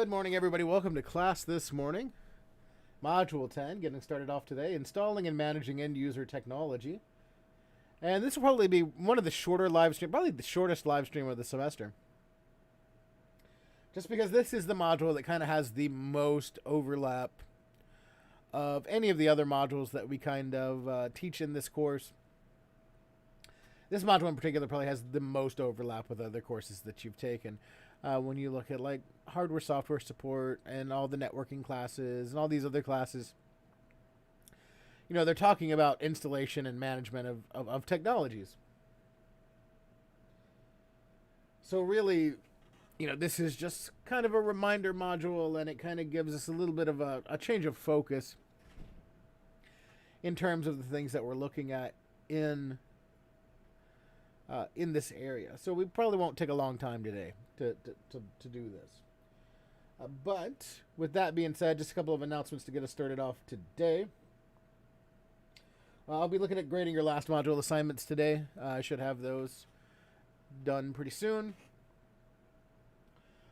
Good morning, everybody. Welcome to class this morning. Module 10, getting started off today, installing and managing end-user technology. And this will probably be one of the shorter live stream, probably the shortest live stream of the semester. Just because this is the module that kind of has the most overlap of any of the other modules that we kind of teach in this course. This module in particular probably has the most overlap with other courses that you've taken. When you look at like hardware, software support, and all the networking classes and all these other classes, you know, they're talking about installation and management of technologies. So really, you know, this is just kind of a reminder module, and it kind of gives us a little bit of a change of focus in terms of the things that we're looking at in this area. So we probably won't take a long time today to do this. But with that being said, just a couple of announcements to get us started off today. I'll be looking at grading your last module assignments today. I should have those done pretty soon.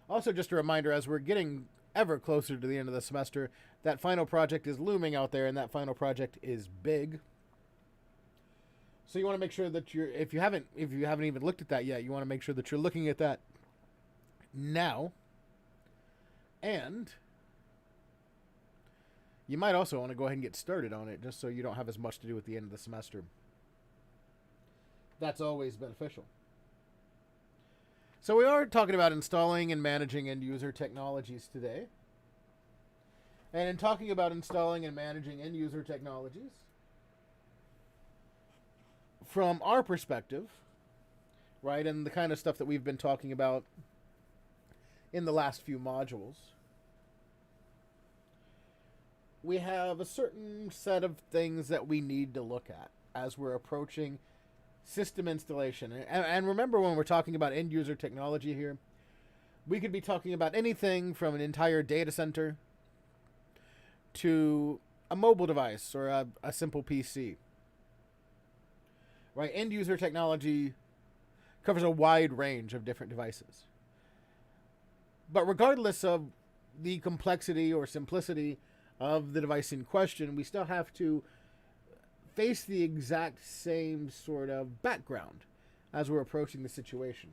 Also, just a reminder, as we're getting ever closer to the end of the semester, that final project is looming out there, and that final project is big. So you want to make sure that if you haven't even looked at that yet, you want to make sure that you're looking at that now. And you might also want to go ahead and get started on it, just so you don't have as much to do at the end of the semester. That's always beneficial. So we are talking about installing and managing end-user technologies today. And in talking about installing and managing end-user technologies, from our perspective, right, and the kind of stuff that we've been talking about in the last few modules, we have a certain set of things that we need to look at as we're approaching system installation. And remember, when we're talking about end-user technology here, we could be talking about anything from an entire data center to a mobile device or a simple PC. Right, end-user technology covers a wide range of different devices. But regardless of the complexity or simplicity of the device in question, we still have to face the exact same sort of background as we're approaching the situation.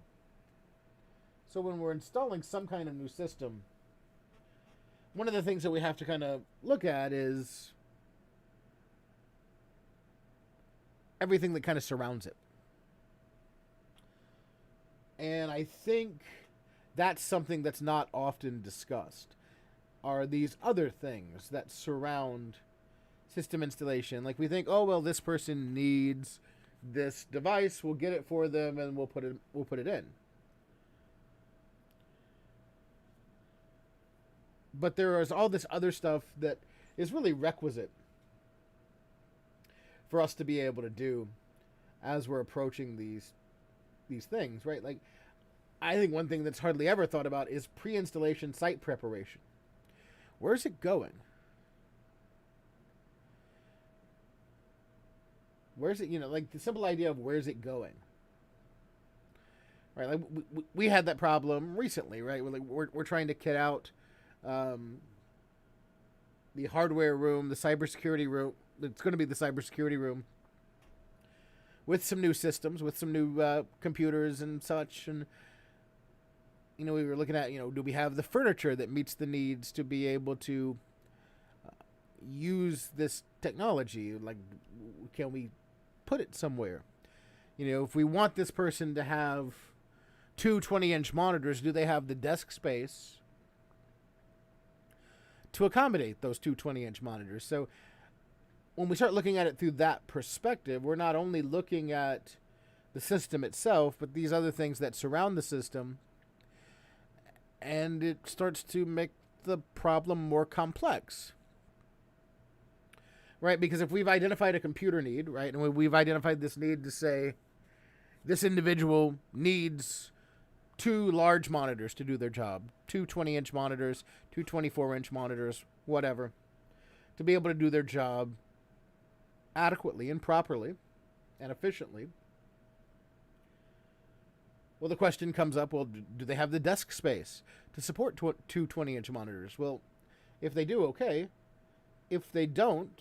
So when we're installing some kind of new system, one of the things that we have to kind of look at is everything that kind of surrounds it. And I think that's something that's not often discussed, are these other things that surround system installation. Like, we think, oh, well, this person needs this device, we'll get it for them, and we'll put it in. But there is all this other stuff that is really requisite for us to be able to do as we're approaching these things, right? Like, I think one thing that's hardly ever thought about is pre-installation site preparation. Where's it going? Where's it, you know, like the simple idea of where's it going? Right, like we had that problem recently, right? We're trying to kit out the hardware room, the cybersecurity room. It's going to be the cybersecurity room with some new systems, with some new computers and such. And, you know, we were looking at, you know, do we have the furniture that meets the needs to be able to use this technology? Like, can we put it somewhere? You know, if we want this person to have two 20-inch monitors, do they have the desk space to accommodate those two 20-inch monitors? So when we start looking at it through that perspective, we're not only looking at the system itself, but these other things that surround the system, and it starts to make the problem more complex. Right? Because if we've identified a computer need, right, and we've identified this need to say this individual needs two large monitors to do their job, two 20-inch monitors, two 24-inch monitors, whatever, to be able to do their job adequately and properly and efficiently, Well, the question comes up, well, do they have the desk space to support two 20-inch monitors? Well, if they do, okay. If they don't,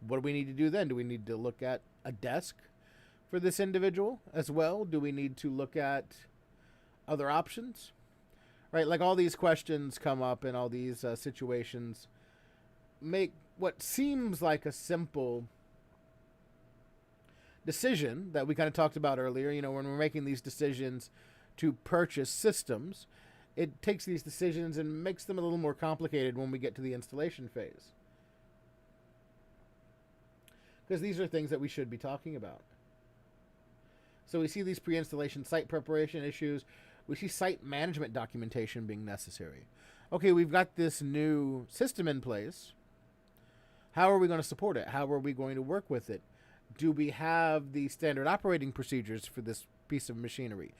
what do we need to do then? Do we need to look at a desk for this individual as well? Do we need to look at other options? Right, like all these questions come up and all these situations make what seems like a simple decision that we kind of talked about earlier. You know, when we're making these decisions to purchase systems, it takes these decisions and makes them a little more complicated when we get to the installation phase. Because these are things that we should be talking about. So we see these pre-installation site preparation issues. We see site management documentation being necessary. Okay, we've got this new system in place. How are we going to support it? How are we going to work with it? Do we have the standard operating procedures for this piece of machinery?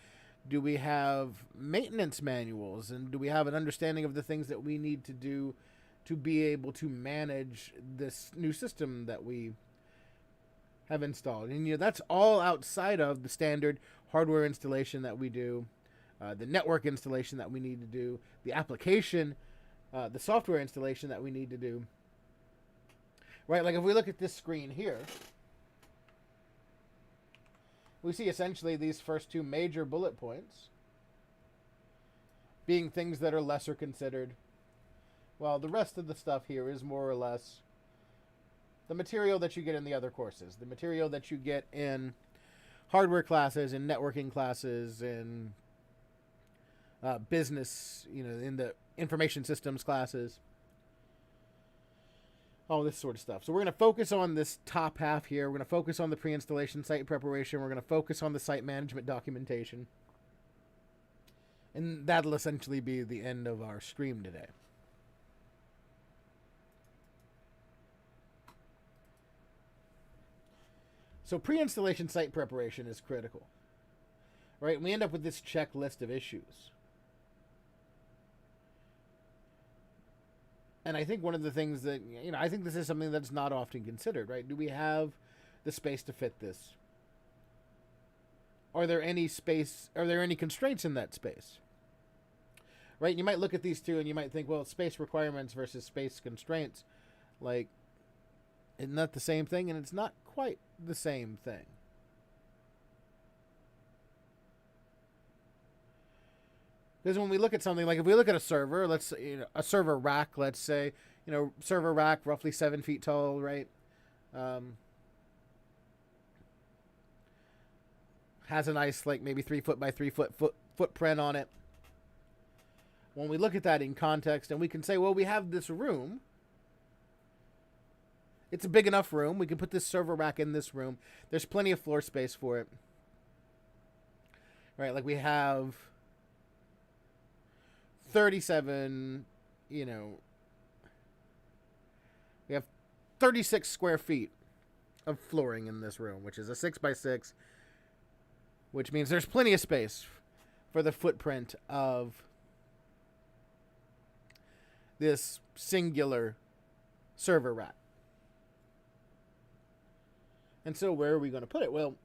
Do we have maintenance manuals? And do we have an understanding of the things that we need to do to be able to manage this new system that we have installed? And, you know, that's all outside of the standard hardware installation that we do, the network installation that we need to do, the application, the software installation that we need to do. Right, like if we look at this screen here, we see essentially these first two major bullet points being things that are lesser considered. While the rest of the stuff here is more or less the material that you get in the other courses, the material that you get in hardware classes, in networking classes, in business, you know, in the information systems classes. All this sort of stuff. So we're going to focus on this top half here. We're going to focus on the pre-installation site preparation. We're going to focus on the site management documentation. And that'll essentially be the end of our stream today. So pre-installation site preparation is critical. Right? And we end up with this checklist of issues. And I think one of the things that, you know, I think this is something that's not often considered, right? Do we have the space to fit this? Are there any constraints in that space? Right? You might look at these two and you might think, well, space requirements versus space constraints. Like, isn't that the same thing? And it's not quite the same thing. Because when we look at something, like if we look at a server, let's say, you know, a server rack, let's say, you know, server rack roughly 7 feet tall, right? Has a nice, like maybe 3 foot by 3 foot footprint on it. When we look at that in context, and we can say, well, we have this room. It's a big enough room. We can put this server rack in this room. There's plenty of floor space for it. Right, like we have 37, you know, we have 36 square feet of flooring in this room, which is a 6 by 6, which means there's plenty of space for the footprint of this singular server rack. And so where are we going to put it? Well,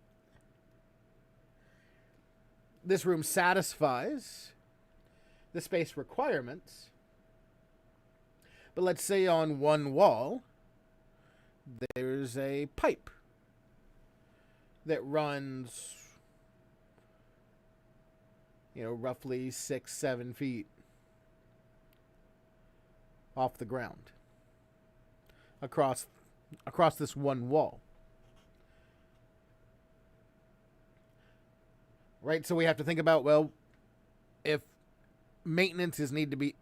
this room satisfies the space requirements, but let's say on one wall there's a pipe that runs, you know, roughly 6-7 feet off the ground across this one wall. Right, so we have to think about, well, if maintenance is needed to be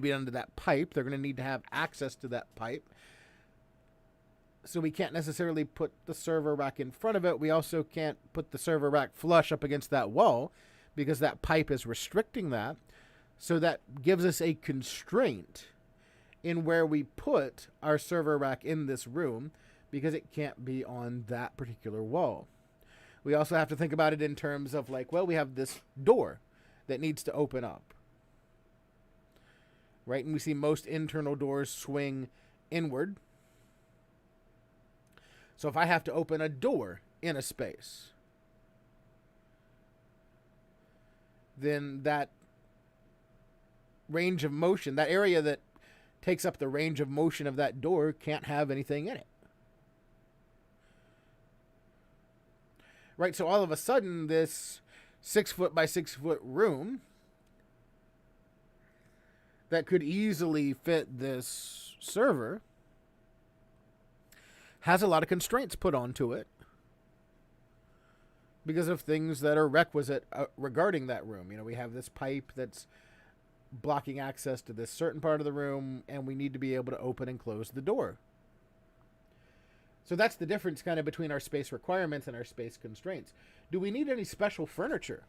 done to that pipe, they're going to need to have access to that pipe. So we can't necessarily put the server rack in front of it. We also can't put the server rack flush up against that wall because that pipe is restricting that. So that gives us a constraint in where we put our server rack in this room because it can't be on that particular wall. We also have to think about it in terms of like, well, we have this door that needs to open up. Right? And we see most internal doors swing inward. So if I have to open a door in a space, then that range of motion, that area that takes up the range of motion of that door, can't have anything in it. Right, so all of a sudden, this 6 foot by 6 foot room that could easily fit this server has a lot of constraints put onto it because of things that are requisite regarding that room. You know, we have this pipe that's blocking access to this certain part of the room, and we need to be able to open and close the door. So that's the difference kind of between our space requirements and our space constraints. Do we need any special furniture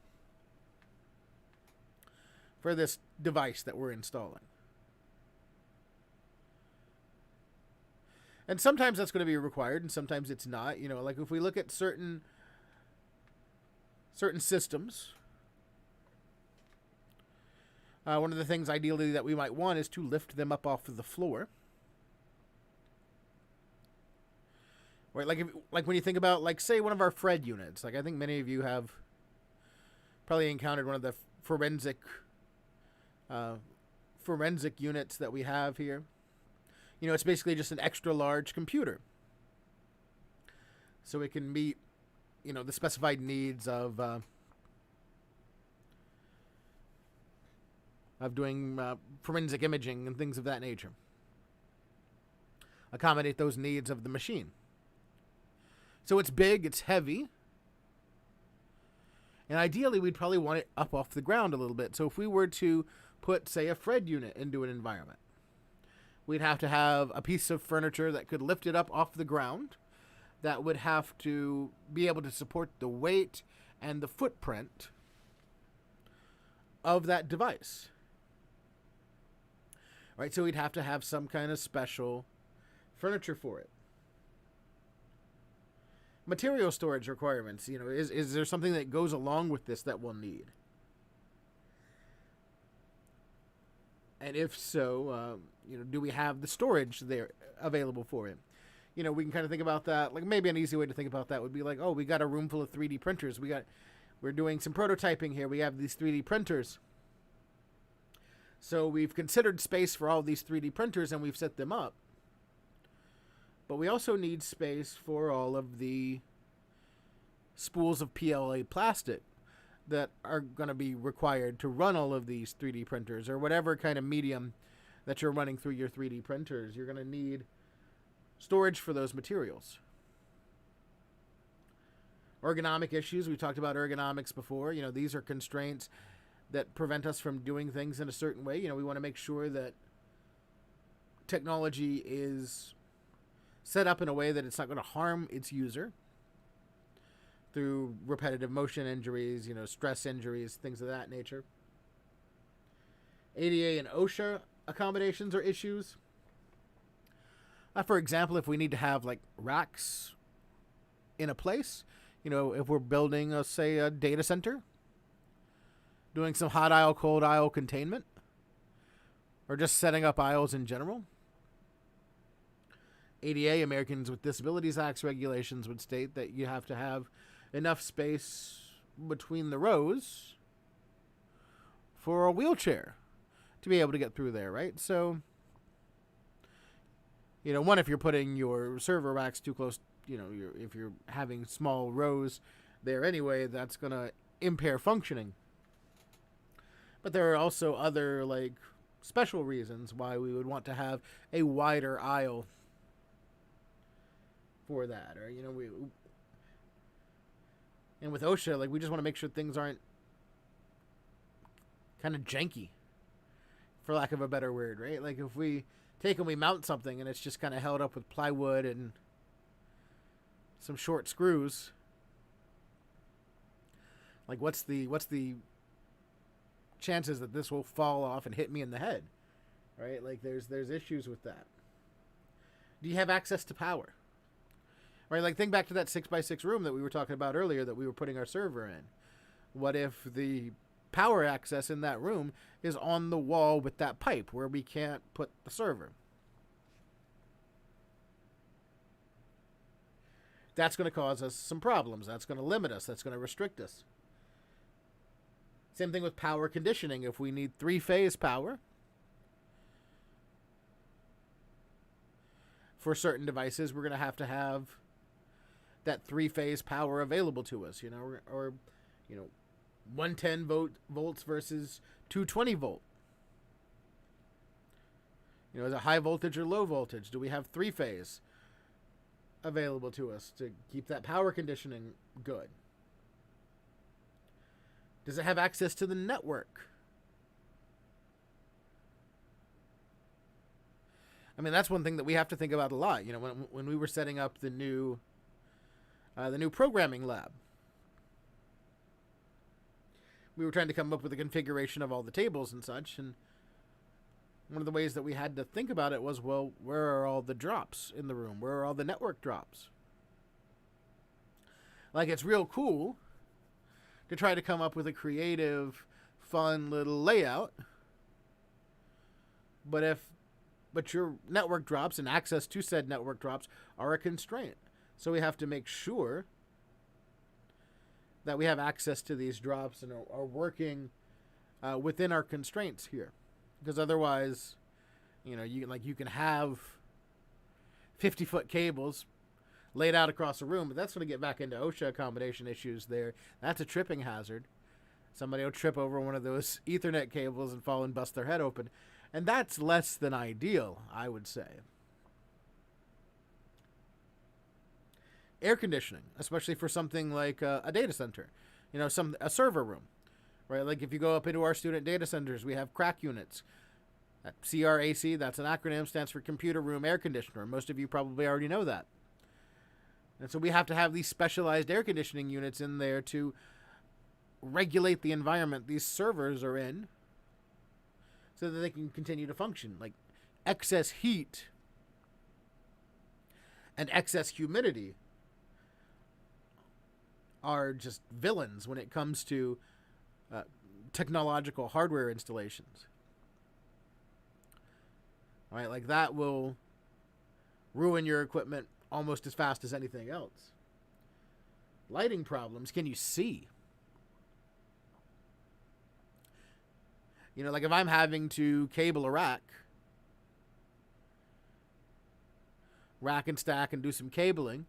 for this device that we're installing? And sometimes that's going to be required, and sometimes it's not. You know, like if we look at certain systems, one of the things ideally that we might want is to lift them up off of the floor. Right, like when you think about, like, say, one of our Fred units. Like, I think many of you have probably encountered one of the forensic units that we have here. You know, it's basically just an extra large computer, so it can meet, you know, the specified needs of doing forensic imaging and things of that nature. Accommodate those needs of the machine. So it's big, it's heavy, and ideally we'd probably want it up off the ground a little bit. So if we were to put, say, a Fred unit into an environment, we'd have to have a piece of furniture that could lift it up off the ground, that would have to be able to support the weight and the footprint of that device. Right, so we'd have to have some kind of special furniture for it. Material storage requirements, you know, is there something that goes along with this that we'll need? And if so, you know, do we have the storage there available for it? You know, we can kind of think about that. Like, maybe an easy way to think about that would be like, oh, we got a room full of 3D printers. We're doing some prototyping here. We have these 3D printers. So we've considered space for all these 3D printers and we've set them up. But we also need space for all of the spools of PLA plastic that are going to be required to run all of these 3D printers, or whatever kind of medium that you're running through your 3D printers. You're going to need storage for those materials. Ergonomic issues. We talked about ergonomics before. You know, these are constraints that prevent us from doing things in a certain way. You know, we want to make sure that technology is set up in a way that it's not going to harm its user through repetitive motion injuries, you know, stress injuries, things of that nature. ADA and OSHA accommodations or issues. For example, if we need to have, like, racks in a place, you know, if we're building, say, a data center, doing some hot aisle, cold aisle containment, or just setting up aisles in general. ADA, Americans with Disabilities Act's regulations would state that you have to have enough space between the rows for a wheelchair to be able to get through there, right? So, you know, one, if you're putting your server racks too close, you know, if you're having small rows there anyway, that's going to impair functioning. But there are also other, like, special reasons why we would want to have a wider aisle for that. Or, you know, and with OSHA, like, we just want to make sure things aren't kind of janky, for lack of a better word, right? Like, if we take and we mount something and it's just kind of held up with plywood and some short screws, like, what's the chances that this will fall off and hit me in the head, right? Like, there's issues with that. Do you have access to power? Right, like, think back to that 6x6 room that we were talking about earlier that we were putting our server in. What if the power access in that room is on the wall with that pipe where we can't put the server? That's going to cause us some problems. That's going to limit us. That's going to restrict us. Same thing with power conditioning. If we need three-phase power for certain devices, we're going to have that three-phase power available to us, or 110 volts versus 220 volt. Is it high voltage or low voltage? Do we have three-phase available to us to keep that power conditioning good? Does it have access to the network? I mean, that's one thing that we have to think about a lot. When we were setting up the new programming lab, we were trying to come up with a configuration of all the tables and such, and one of the ways that we had to think about it was, well, where are all the drops in the room? Where are all the network drops? Like, it's real cool to try to come up with a creative, fun little layout, but your network drops and access to said network drops are a constraint. So we have to make sure that we have access to these drops and are working within our constraints here. Because otherwise, you can have 50-foot cables laid out across a room, but that's going to get back into OSHA accommodation issues there. That's a tripping hazard. Somebody will trip over one of those Ethernet cables and fall and bust their head open. And that's less than ideal, I would say. Air conditioning, especially for something like a data center, a server room, right? Like if you go up into our student data centers, we have CRAC units. CRAC, that's an acronym, stands for Computer Room Air Conditioner. Most of you probably already know that. And so we have to have these specialized air conditioning units in there to regulate the environment these servers are in so that they can continue to function. Like excess heat and excess humidity are just villains when it comes to technological hardware installations. All right, like that will ruin your equipment almost as fast as anything else. Lighting problems. Can you see? Like if I'm having to cable a rack and stack and do some cabling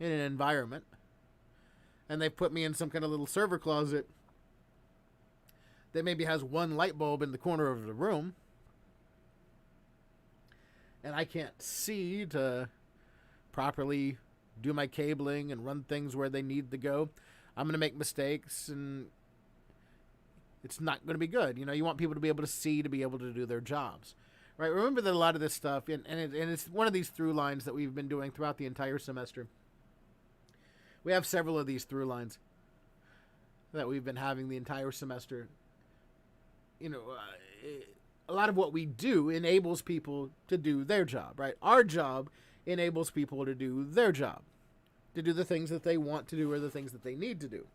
in an environment, and they put me in some kind of little server closet that maybe has one light bulb in the corner of the room, and I can't see to properly do my cabling and run things where they need to go, I'm going to make mistakes, and it's not going to be good. You want people to be able to see, to be able to do their jobs. Right? Remember that a lot of this stuff, and it's one of these through lines that we've been doing throughout the entire semester. We have several of these through lines that we've been having the entire semester. A lot of what we do enables people to do their job, right? Our job enables people to do their job, to do the things that they want to do or the things that they need to do.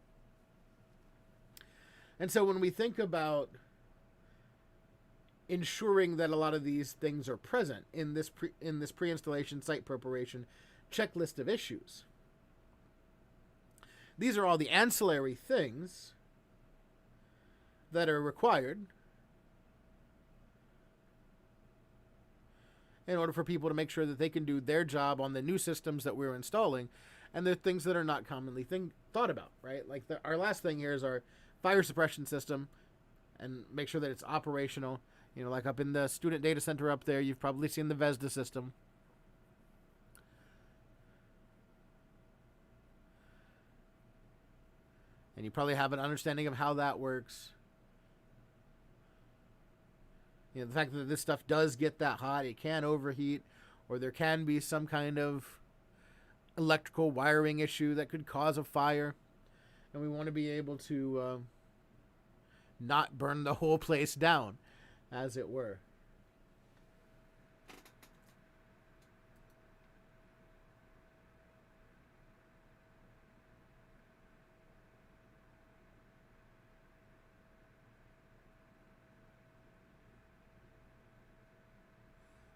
And so when we think about ensuring that a lot of these things are present in this pre-installation site preparation checklist of issues, these are all the ancillary things that are required in order for people to make sure that they can do their job on the new systems that we're installing. And they're things that are not commonly thought about, right? Like our last thing here is our fire suppression system, and make sure that it's operational. Like up in the student data center up there, you've probably seen the VESDA system. And you probably have an understanding of how that works. The fact that this stuff does get that hot, it can overheat, or there can be some kind of electrical wiring issue that could cause a fire. And we want to be able to not burn the whole place down, as it were.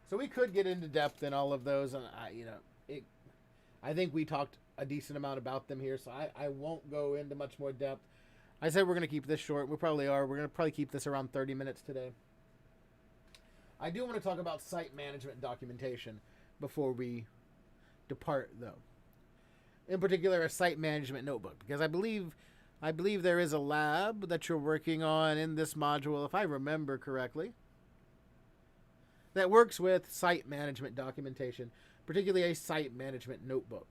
So we could get into depth in all of those, and I think we talked a decent amount about them here, so I won't go into much more depth. I said we're going to keep this short. We probably are. We're going to probably keep this around 30 minutes today. I do want to talk about site management documentation before we depart, though. In particular, a site management notebook, because I believe there is a lab that you're working on in this module, if I remember correctly, that works with site management documentation, particularly a site management notebook.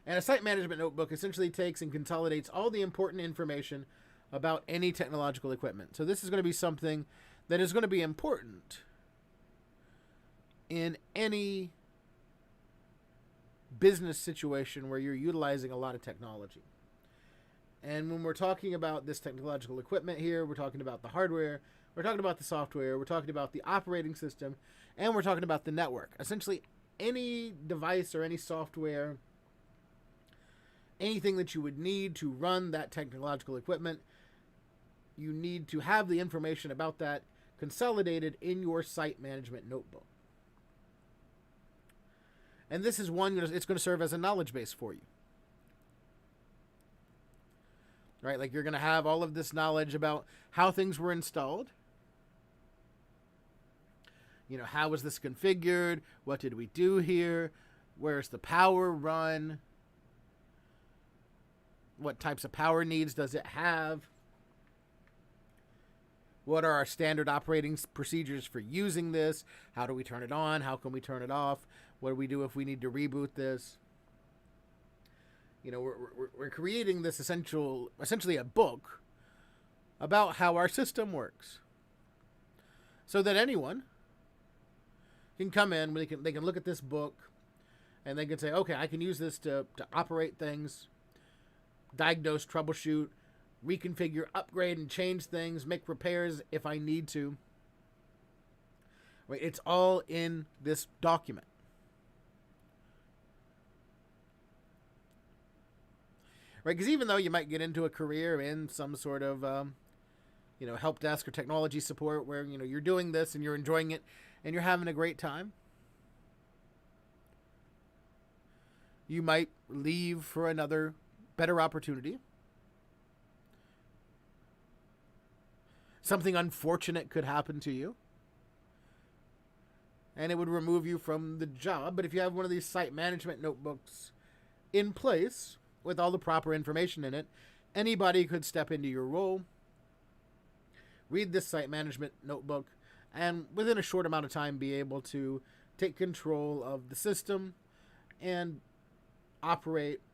And a site management notebook essentially takes and consolidates all the important information about any technological equipment. So this is going to be something that is going to be important in any business situation where you're utilizing a lot of technology. And when we're talking about this technological equipment here, we're talking about the hardware, we're talking about the software, we're talking about the operating system, and we're talking about the network. Essentially, any device or any software, anything that you would need to run that technological equipment, you need to have the information about that consolidated in your site management notebook. And this is one, it's going to serve as a knowledge base for you. Right? Like, you're going to have all of this knowledge about how things were installed. You know, how was this configured? What did we do here? Where's the power run? What types of power needs does it have? What are our standard operating procedures for using this? How do we turn it on? How can we turn it off? What do we do if we need to reboot this? You know, we're creating this essentially a book about how our system works, so that anyone can come in, they can look at this book, and they can say, okay, I can use this to operate things, diagnose, troubleshoot, reconfigure, upgrade, and change things, make repairs if I need to. Right? It's all in this document. Right? Because even though you might get into a career in some sort of, help desk or technology support where, you're doing this and you're enjoying it and you're having a great time, you might leave for another better opportunity. Something unfortunate could happen to you, and it would remove you from the job. But if you have one of these site management notebooks in place with all the proper information in it, anybody could step into your role, read this site management notebook, and within a short amount of time be able to take control of the system and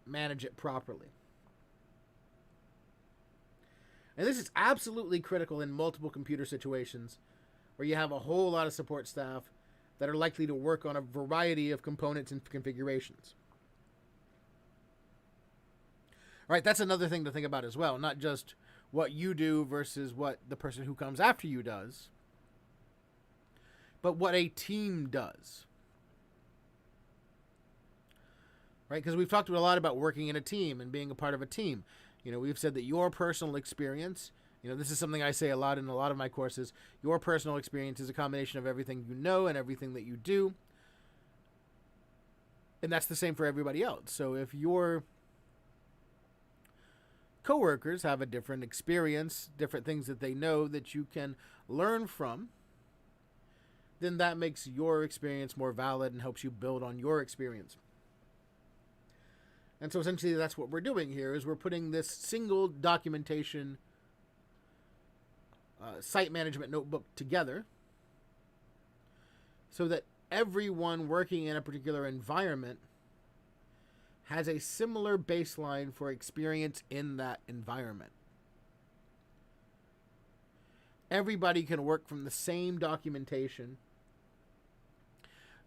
manage it properly. And this is absolutely critical in multiple computer situations where you have a whole lot of support staff that are likely to work on a variety of components and configurations. All right, that's another thing to think about as well, not just what you do versus what the person who comes after you does, but what a team does. Right? Because we've talked a lot about working in a team and being a part of a team. We've said that your personal experience, this is something I say a lot in a lot of my courses, your personal experience is a combination of everything you know and everything that you do. And that's the same for everybody else. So if your coworkers have a different experience, different things that they know that you can learn from, then that makes your experience more valid and helps you build on your experience. And so essentially that's what we're doing here, is we're putting this single documentation site management notebook together so that everyone working in a particular environment has a similar baseline for experience in that environment. Everybody can work from the same documentation.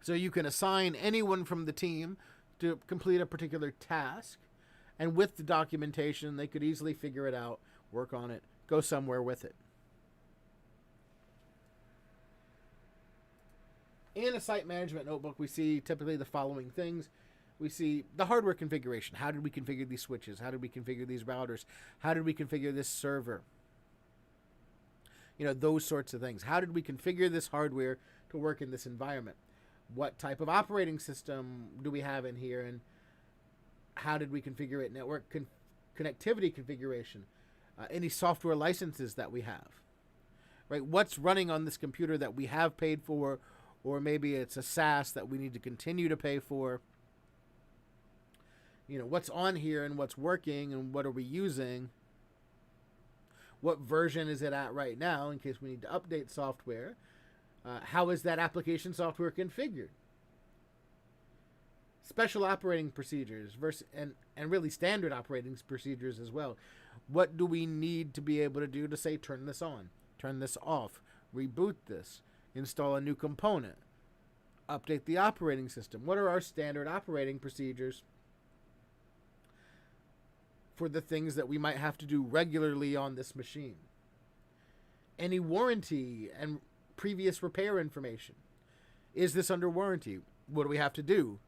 So you can assign anyone from the team to complete a particular task, and with the documentation, they could easily figure it out, work on it, go somewhere with it. In a site management notebook, we see typically the following things. We see the hardware configuration. How did we configure these switches? How did we configure these routers? How did we configure this server? Those sorts of things. How did we configure this hardware to work in this environment? What type of operating system do we have in here, and how did we configure it? Network connectivity configuration, any software licenses that we have, right? What's running on this computer that we have paid for, or maybe it's a SaaS that we need to continue to pay for. What's on here and what's working and what are we using? What version is it at right now in case we need to update software? How is that application software configured? Special operating procedures versus and really standard operating procedures as well. What do we need to be able to do to say turn this on, turn this off, reboot this, install a new component, update the operating system? What are our standard operating procedures for the things that we might have to do regularly on this machine? Any warranty and previous repair information. Is this under warranty? What do we have to do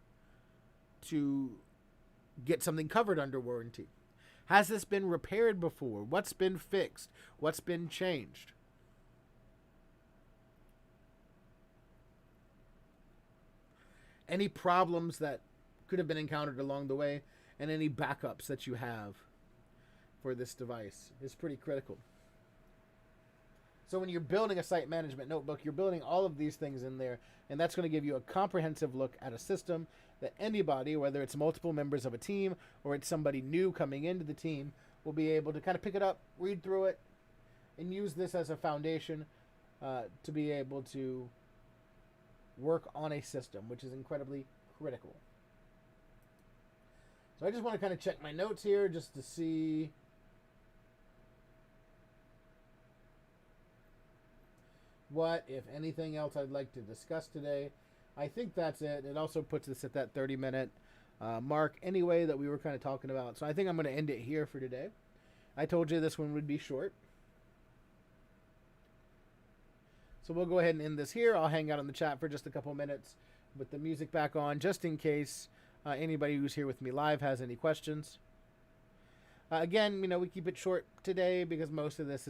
to get something covered under warranty? Has this been repaired before? What's been fixed? What's been changed? Any problems that could have been encountered along the way, and any backups that you have for this device is pretty critical. So when you're building a site management notebook, you're building all of these things in there, and that's going to give you a comprehensive look at a system that anybody, whether it's multiple members of a team or it's somebody new coming into the team, will be able to kind of pick it up, read through it, and use this as a foundation to be able to work on a system, which is incredibly critical. So I just want to kind of check my notes here just to see what, if anything else, I'd like to discuss today. I think that's it. It also puts us at that 30-minute mark anyway that we were kind of talking about. So I think I'm going to end it here for today. I told you this one would be short. So we'll go ahead and end this here. I'll hang out in the chat for just a couple minutes with the music back on, just in case anybody who's here with me live has any questions. Again, we keep it short today because most of this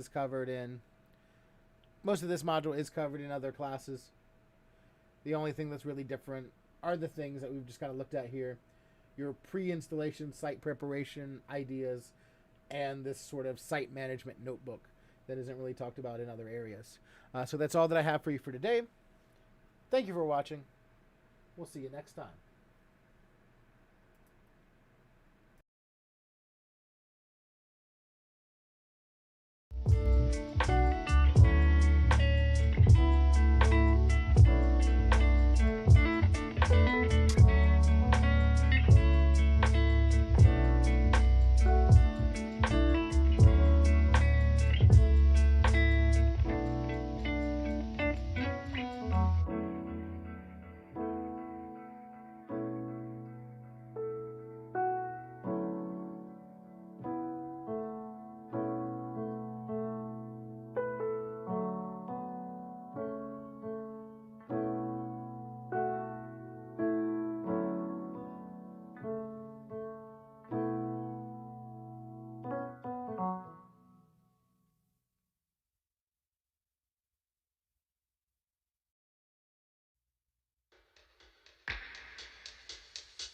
module is covered in other classes. The only thing that's really different are the things that we've just kind of looked at here. Your pre-installation site preparation ideas and this sort of site management notebook that isn't really talked about in other areas. So that's all that I have for you for today. Thank you for watching. We'll see you next time.